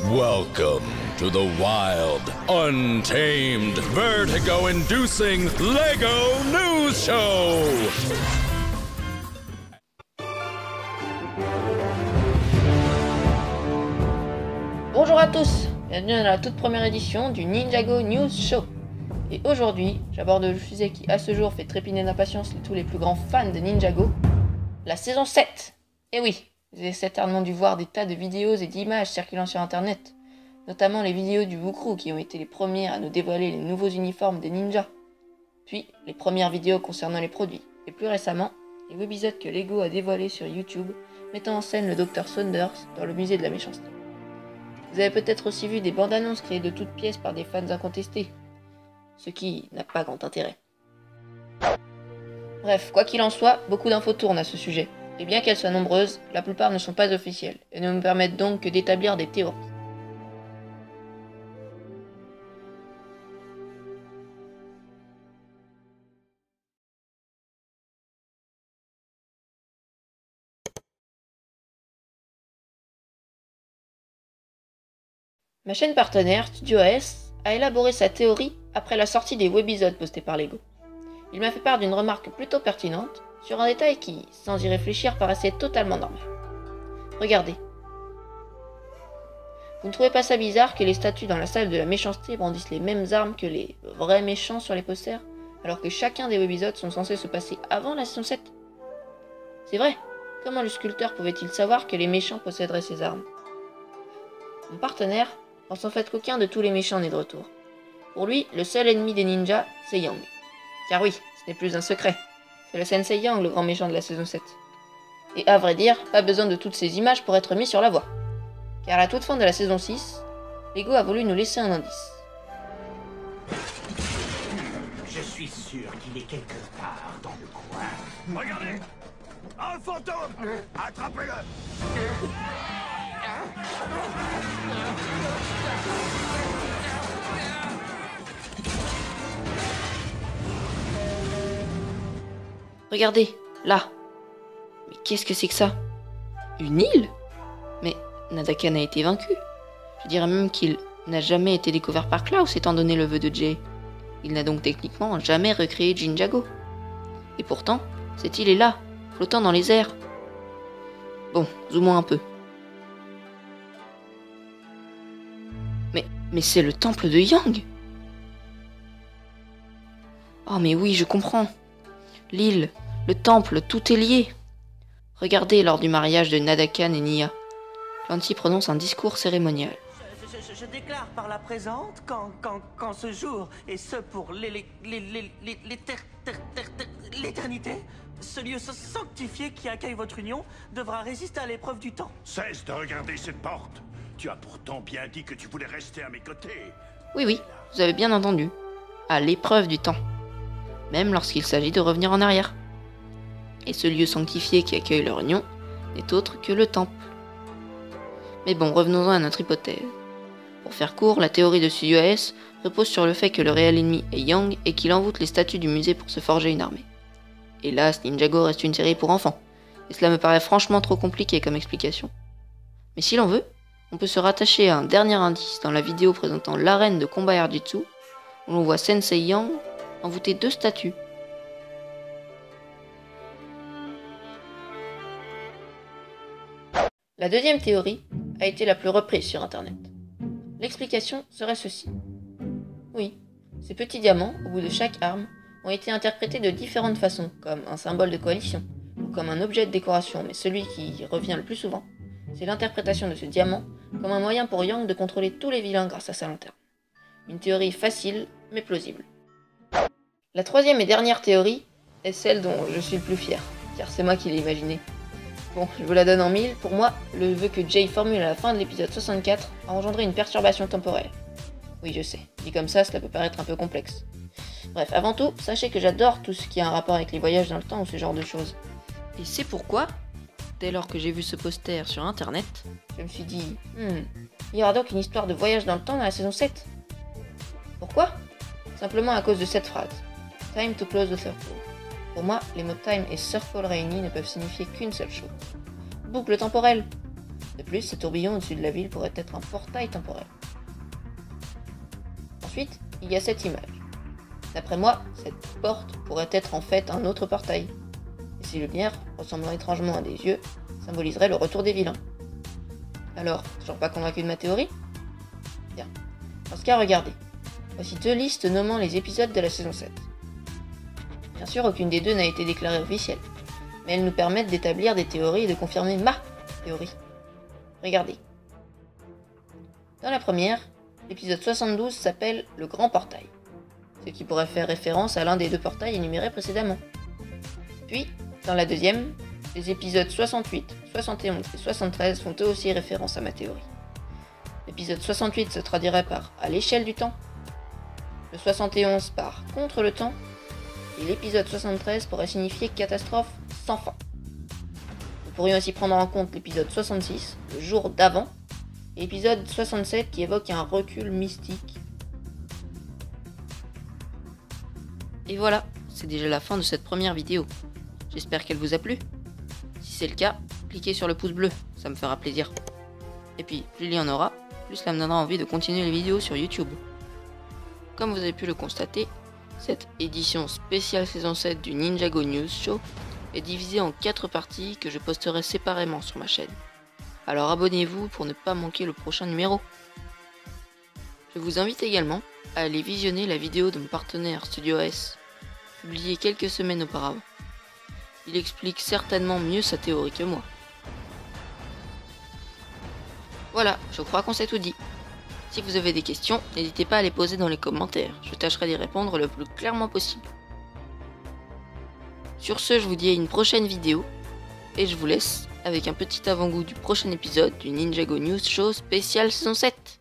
Welcome to the wild, untamed, vertigo-inducing LEGO News Show! Bonjour à tous, bienvenue dans la toute première édition du Ninjago News Show. Et aujourd'hui, j'aborde le sujet qui à ce jour fait trépiner d'impatience tous les plus grands fans de Ninjago, la saison 7. Et oui, vous avez certainement dû voir des tas de vidéos et d'images circulant sur internet, notamment les vidéos du Wukru qui ont été les premières à nous dévoiler les nouveaux uniformes des ninjas, puis les premières vidéos concernant les produits, et plus récemment, les webisodes que LEGO a dévoilés sur YouTube mettant en scène le Dr Saunders dans le musée de la méchanceté. Vous avez peut-être aussi vu des bandes annonces créées de toutes pièces par des fans incontestés, ce qui n'a pas grand intérêt. Bref, quoi qu'il en soit, beaucoup d'infos tournent à ce sujet, et bien qu'elles soient nombreuses, la plupart ne sont pas officielles, et ne me permettent donc que d'établir des théories. Ma chaîne partenaire, Studio AS, a élaboré sa théorie après la sortie des webisodes postés par LEGO. Il m'a fait part d'une remarque plutôt pertinente sur un détail qui, sans y réfléchir, paraissait totalement normal. Regardez. Vous ne trouvez pas ça bizarre que les statues dans la salle de la méchanceté brandissent les mêmes armes que les vrais méchants sur les posters, alors que chacun des webisodes sont censés se passer avant la saison 7 ? C'est vrai, comment le sculpteur pouvait-il savoir que les méchants posséderaient ces armes ? Mon partenaire pense en fait qu'aucun de tous les méchants n'est de retour. Pour lui, le seul ennemi des ninjas, c'est Yang. Car oui, ce n'est plus un secret, c'est le Sensei Yang, le grand méchant de la saison 7. Et à vrai dire, pas besoin de toutes ces images pour être mis sur la voie. Car à la toute fin de la saison 6, LEGO a voulu nous laisser un indice. Je suis sûr qu'il est quelque part dans le coin. Regardez! Un fantôme! Attrapez-le! Regardez, là. Mais qu'est-ce que c'est que ça? Une île? Mais Nadakan a été vaincu. Je dirais même qu'il n'a jamais été découvert par Klaus étant donné le vœu de Jay. Il n'a donc techniquement jamais recréé Ninjago. Et pourtant, cette île est là, flottant dans les airs. Bon, zoomons un peu. Mais c'est le temple de Yang. Oh mais oui, je comprends. L'île, le temple, tout est lié. Regardez lors du mariage de Nadakan et Nya. Lanti prononce un discours cérémonial. Je déclare par la présente qu'en ce jour, et ce pour l'éternité, ce lieu sanctifié qui accueille votre union devra résister à l'épreuve du temps. Cesse de regarder cette porte. Tu as pourtant bien dit que tu voulais rester à mes côtés. Oui, vous avez bien entendu. À l'épreuve du temps. Même lorsqu'il s'agit de revenir en arrière. Et ce lieu sanctifié qui accueille leur union n'est autre que le temple. Mais bon, revenons-en à notre hypothèse. Pour faire court, la théorie de Studio AS repose sur le fait que le réel ennemi est Yang et qu'il envoûte les statues du musée pour se forger une armée. Hélas, Ninjago reste une série pour enfants, et cela me paraît franchement trop compliqué comme explication. Mais si l'on veut, on peut se rattacher à un dernier indice dans la vidéo présentant l'arène de combat Airjitsu, où l'on voit Sensei Yang envoûter deux statues. La deuxième théorie a été la plus reprise sur internet. L'explication serait ceci. Oui, ces petits diamants, au bout de chaque arme, ont été interprétés de différentes façons, comme un symbole de coalition, ou comme un objet de décoration, mais celui qui revient le plus souvent, c'est l'interprétation de ce diamant comme un moyen pour Yang de contrôler tous les vilains grâce à sa lanterne. Une théorie facile, mais plausible. La troisième et dernière théorie est celle dont je suis le plus fier, car c'est moi qui l'ai imaginée. Bon, je vous la donne en mille, pour moi, le vœu que Jay formule à la fin de l'épisode 64 a engendré une perturbation temporelle. Oui, je sais, dit comme ça, cela peut paraître un peu complexe. Bref, avant tout, sachez que j'adore tout ce qui a un rapport avec les voyages dans le temps ou ce genre de choses. Et c'est pourquoi, dès lors que j'ai vu ce poster sur internet, je me suis dit, il y aura donc une histoire de voyage dans le temps dans la saison 7. Pourquoi ? Simplement à cause de cette phrase. Time to close the circle. Pour moi, les mots time et circle réunis ne peuvent signifier qu'une seule chose. Boucle temporelle. De plus, ce tourbillon au-dessus de la ville pourrait être un portail temporel. Ensuite, il y a cette image. D'après moi, cette porte pourrait être en fait un autre portail. Et ces lumières, ressemblant étrangement à des yeux, symboliseraient le retour des vilains. Alors, toujours pas convaincu de ma théorie? Bien. Dans ce cas, regardez. Voici 2 listes nommant les épisodes de la saison 7. Bien sûr, aucune des 2 n'a été déclarée officielle, mais elles nous permettent d'établir des théories et de confirmer ma théorie. Regardez. Dans la première, l'épisode 72 s'appelle Le Grand Portail, ce qui pourrait faire référence à l'un des 2 portails énumérés précédemment. Puis, dans la deuxième, les épisodes 68, 71 et 73 font eux aussi référence à ma théorie. L'épisode 68 se traduirait par « à l'échelle du temps », le 71 par « contre le temps », et l'épisode 73 pourrait signifier « catastrophe sans fin ». Nous pourrions aussi prendre en compte l'épisode 66, le jour d'avant, et l'épisode 67 qui évoque un recul mystique. Et voilà, c'est déjà la fin de cette première vidéo. J'espère qu'elle vous a plu. Si c'est le cas, cliquez sur le pouce bleu, ça me fera plaisir. Et puis, plus il y en aura, plus cela me donnera envie de continuer les vidéos sur YouTube. Comme vous avez pu le constater, cette édition spéciale saison 7 du Ninjago News Show est divisée en 4 parties que je posterai séparément sur ma chaîne. Alors abonnez-vous pour ne pas manquer le prochain numéro. Je vous invite également à aller visionner la vidéo de mon partenaire Studio S, publiée quelques semaines auparavant. Il explique certainement mieux sa théorie que moi. Voilà, je crois qu'on s'est tout dit. Si vous avez des questions, n'hésitez pas à les poser dans les commentaires, je tâcherai d'y répondre le plus clairement possible. Sur ce, je vous dis à une prochaine vidéo, et je vous laisse avec un petit avant-goût du prochain épisode du Ninjago News Show spécial saison 7.